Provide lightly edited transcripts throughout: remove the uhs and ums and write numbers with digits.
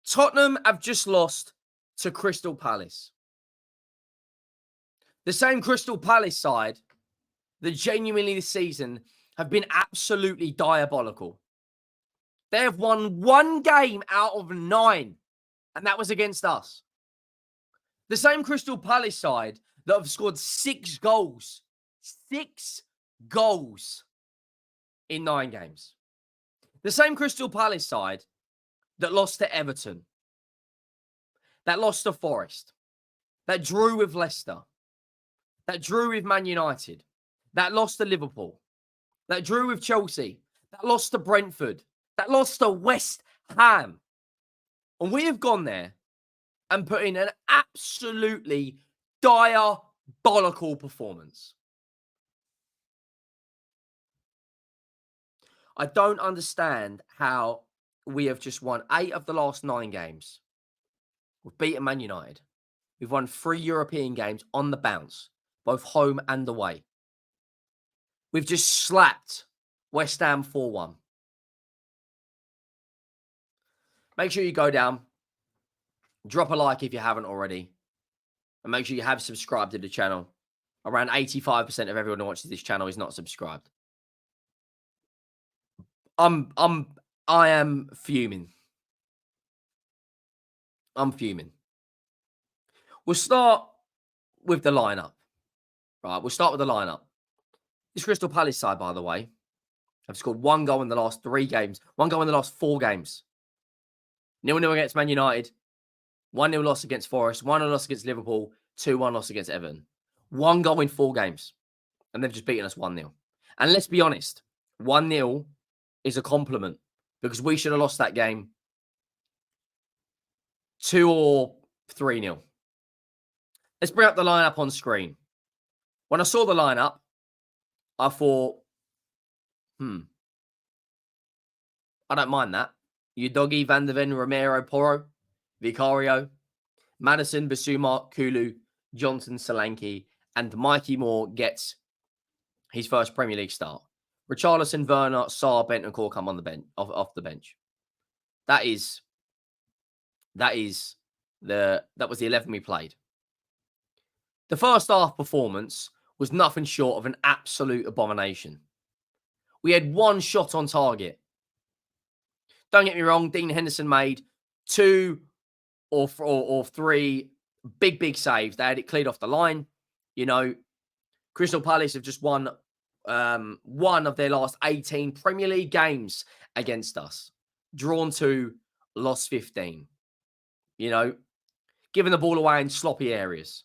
Tottenham have just lost to Crystal Palace. The same Crystal Palace side that genuinely this season have been absolutely diabolical. They have won one game out of 9, and that was against us. The same Crystal Palace side that have scored 6 goals. 6 goals in 9 games. The same Crystal Palace side that lost to Everton, that lost to Forest, that drew with Leicester, that drew with Man United, that lost to Liverpool, that drew with Chelsea, that lost to Brentford, that lost to West Ham. And we have gone there and put in an absolutely diabolical performance. I don't understand how we have just won 8 of the last 9 games. We've beaten Man United. We've won 3 European games on the bounce, both home and away. We've just slapped West Ham 4-1. Make sure you go down, drop a like if you haven't already, and make sure you have subscribed to the channel. Around 85% of everyone who watches this channel is not subscribed. I am fuming. I'm fuming. We'll start with the lineup. Right, we'll start with the lineup. This Crystal Palace side, by the way, have scored 1 goal in the last 3 games. 1 goal in the last 4 games. 0-0 against Man United. 1-0 loss against Forest. 1-0 loss against Liverpool. 2-1 loss against Everton. 1 goal in 4 games. And they've just beaten us 1-0. And let's be honest, 1-0 is a compliment because we should have lost that game 2 or 3-0. Let's bring up the lineup on screen. When I saw the lineup, I thought, I don't mind that. Udogie, Van der Ven, Romero, Porro, Vicario, Madison, Basuma, Kulu, Johnson, Solanke, and Mikey Moore gets his first Premier League start. Richarlison, Werner, Sarr, Bentancur come on the bench, off the bench. That was the 11 we played. The first half performance was nothing short of an absolute abomination. We had 1 shot on target. Don't get me wrong, Dean Henderson made 2 or 3 big saves. They had it cleared off the line. You know, Crystal Palace have just won 1 of their last 18 Premier League games against us. Drawn 2, lost 15. You know, giving the ball away in sloppy areas.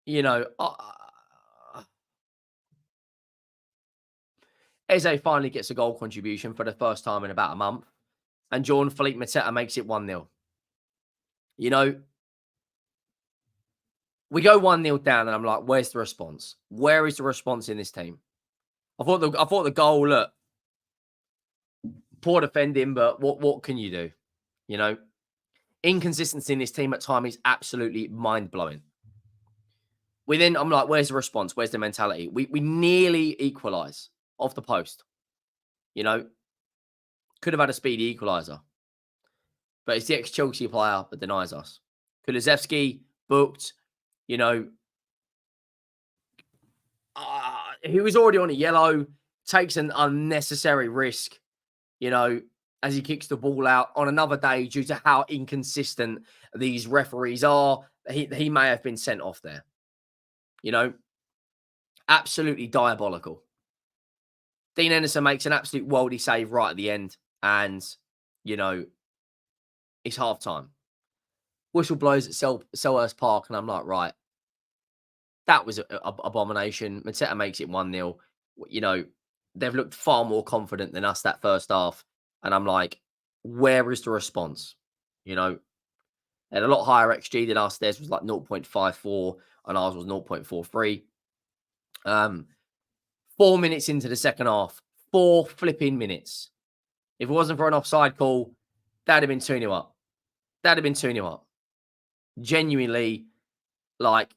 You know, Eze finally gets a goal contribution for the first time in about a month. And Jean-Philippe Mateta makes it 1-0. You know, we go 1-0 down and I'm like, where's the response? Where is the response in this team? I thought the goal, look, poor defending, but what can you do? You know, inconsistency in this team at time is absolutely mind-blowing. I'm like, where's the response? Where's the mentality? We nearly equalise off the post. You know, could have had a speedy equaliser. But it's the ex-Chelsea player that denies us. Kulusevski booked, you know, he was already on a yellow, takes an unnecessary risk, you know, as he kicks the ball out on another day due to how inconsistent these referees are. He may have been sent off there. You know, absolutely diabolical. Dean Henderson makes an absolute worldy save right at the end. And, you know, it's half-time. Whistle blows at Selhurst Park. And I'm like, right, that was an abomination. Mateta makes it 1-0. You know, they've looked far more confident than us that first half. And I'm like, where is the response? You know, they had a lot higher XG than us. Theirs was like 0.54 and ours was 0.43. 4 minutes into the second half, 4 flipping minutes. If it wasn't for an offside call, that'd have been 2-0 up. That'd have been 2-0 up. Genuinely, like,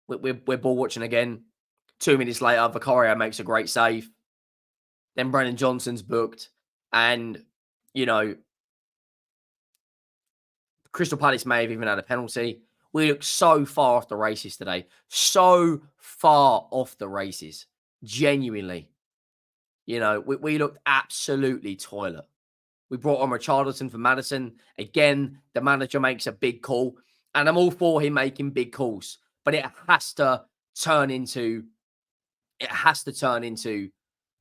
we're ball watching again. 2 minutes later, Vicario makes a great save. Then Brennan Johnson's booked. And, you know, Crystal Palace may have even had a penalty. We look so far off the races today. So far off the races. Genuinely. You know, we looked absolutely toilet. We brought on Richarlison for Maddison. Again, the manager makes a big call. And I'm all for him making big calls. But it has to turn into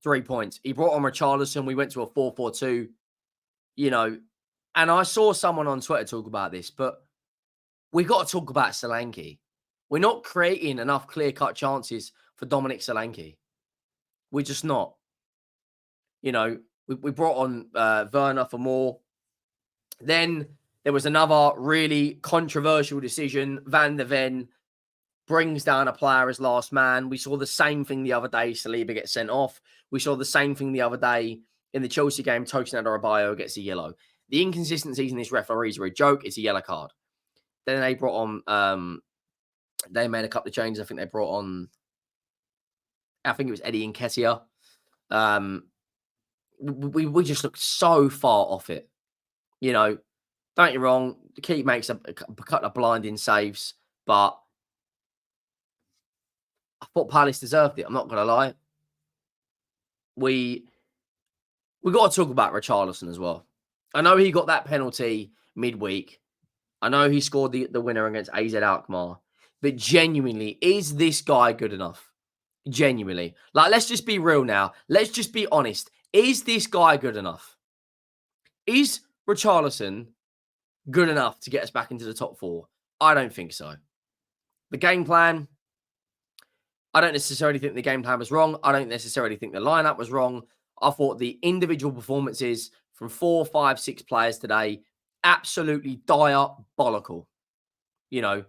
3 points. He brought on Richarlison. We went to a 4-4-2. You know, and I saw someone on Twitter talk about this, but we got to talk about Solanke. We're not creating enough clear-cut chances for Dominic Solanke. We're just not. You know, we brought on Werner for more. Then there was another really controversial decision. Van de Ven brings down a player as last man. We saw the same thing the other day. Saliba gets sent off. We saw the same thing the other day in the Chelsea game. Tosin Adarabioyo gets a yellow. The inconsistencies in this referees are a joke. It's a yellow card. Then they brought on, they made a couple of changes. I think they brought on, I think it was Eddie Nketiah. We just looked so far off it. You know, don't get me wrong. The keeper makes a couple of blinding saves, but I thought Palace deserved it. I'm not going to lie. We got to talk about Richarlison as well. I know he got that penalty midweek. I know he scored the winner against AZ Alkmaar. But genuinely, is this guy good enough? Genuinely. Like, let's just be real now. Let's just be honest. Is this guy good enough? Is Richarlison good enough to get us back into the top 4? I don't think so. The game plan, I don't necessarily think the game plan was wrong. I don't necessarily think the lineup was wrong. I thought the individual performances from 4, 5, 6 players today, absolutely diabolical. You know,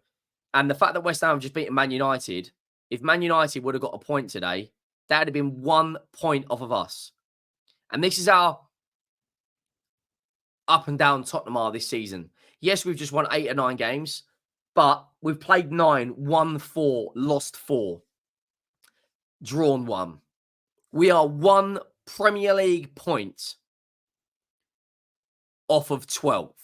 and the fact that West Ham have just beaten Man United, if Man United would have got a point today, that would have been 1 point off of us. And this is how up and down Tottenham are this season. Yes, we've just won 8 or 9 games, but we've played 9, won 4, lost 4, drawn 1. We are 1 Premier League point off of 12.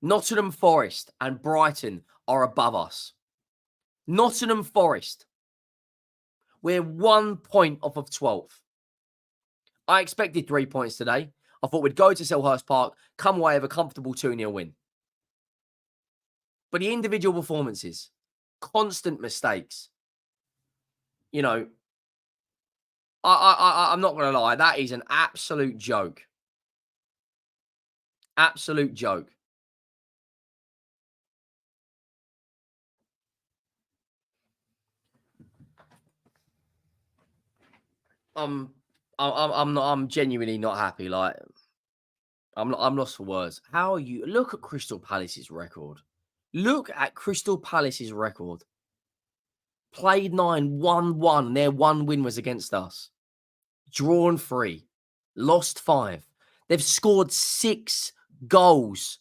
Nottingham Forest and Brighton are above us. Nottingham Forest. We're 1 point off of 12. I expected 3 points today. I thought we'd go to Selhurst Park, come away with a comfortable 2-0 win. But the individual performances, constant mistakes. You know, I'm not going to lie. That is an absolute joke. Absolute joke. I'm genuinely not happy. Like, I'm lost for words. How are you? Look at Crystal Palace's record. Look at Crystal Palace's record. Played 9, won 1. Their 1 win was against us. Drawn 3. Lost 5. They've scored 6 goals.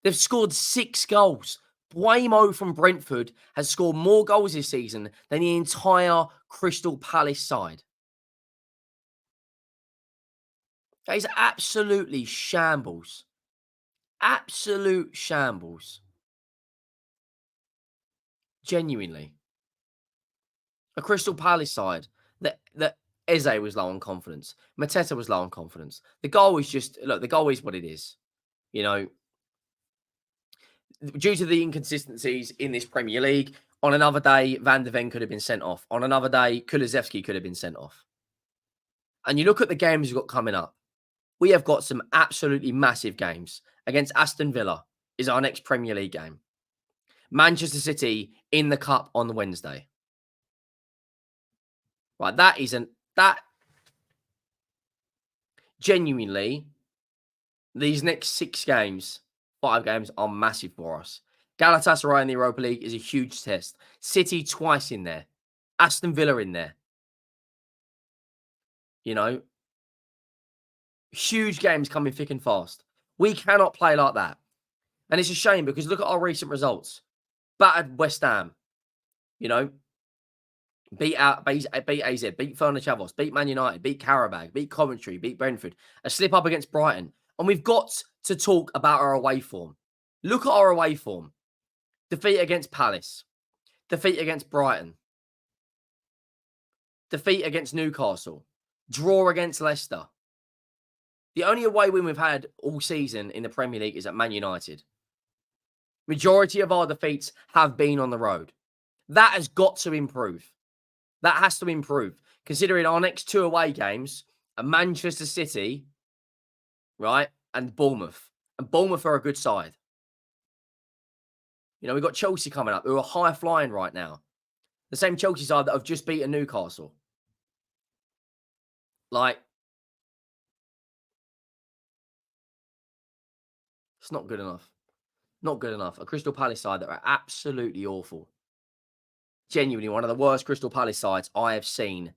They've scored 6 goals. Buemo from Brentford has scored more goals this season than the entire Crystal Palace side. That is absolutely shambles. Absolute shambles. Genuinely. A Crystal Palace side that Eze was low on confidence. Mateta was low on confidence. The goal is just, look, the goal is what it is. You know, due to the inconsistencies in this Premier League, on another day, Van de Ven could have been sent off. On another day, Kulusevski could have been sent off. And you look at the games we've got coming up. We have got some absolutely massive games. Against Aston Villa is our next Premier League game. Manchester City in the Cup on the Wednesday. Right, that genuinely, these next 6 games, 5 games are massive for us. Galatasaray in the Europa League is a huge test. City twice in there. Aston Villa in there. You know, huge games coming thick and fast. We cannot play like that. And it's a shame because look at our recent results. Battered West Ham. You know, beat AZ, beat Furnace, beat Man United, beat Qarabag, beat Coventry, beat Brentford, a slip up against Brighton. And we've got to talk about our away form. Look at our away form. Defeat against Palace, defeat against Brighton, defeat against Newcastle, draw against Leicester. The only away win we've had all season in the Premier League is at Man United. Majority of our defeats have been on the road. That has got to improve. That has to improve. Considering our next 2 away games are Manchester City, right, and Bournemouth. And Bournemouth are a good side. You know, we've got Chelsea coming up, who are high flying right now. The same Chelsea side that have just beaten Newcastle. Like, it's not good enough. Not good enough. A Crystal Palace side that are absolutely awful. Genuinely one of the worst Crystal Palace sides I have seen.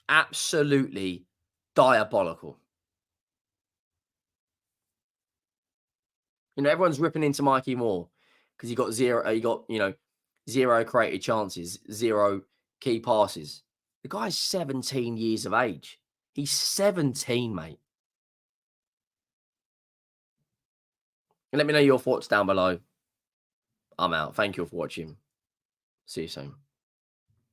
Absolutely diabolical. You know, everyone's ripping into Mikey Moore because he got 0 created chances, 0 key passes. The guy's 17 years of age. He's 17, mate. And let me know your thoughts down below. I'm out. Thank you for watching. See you soon.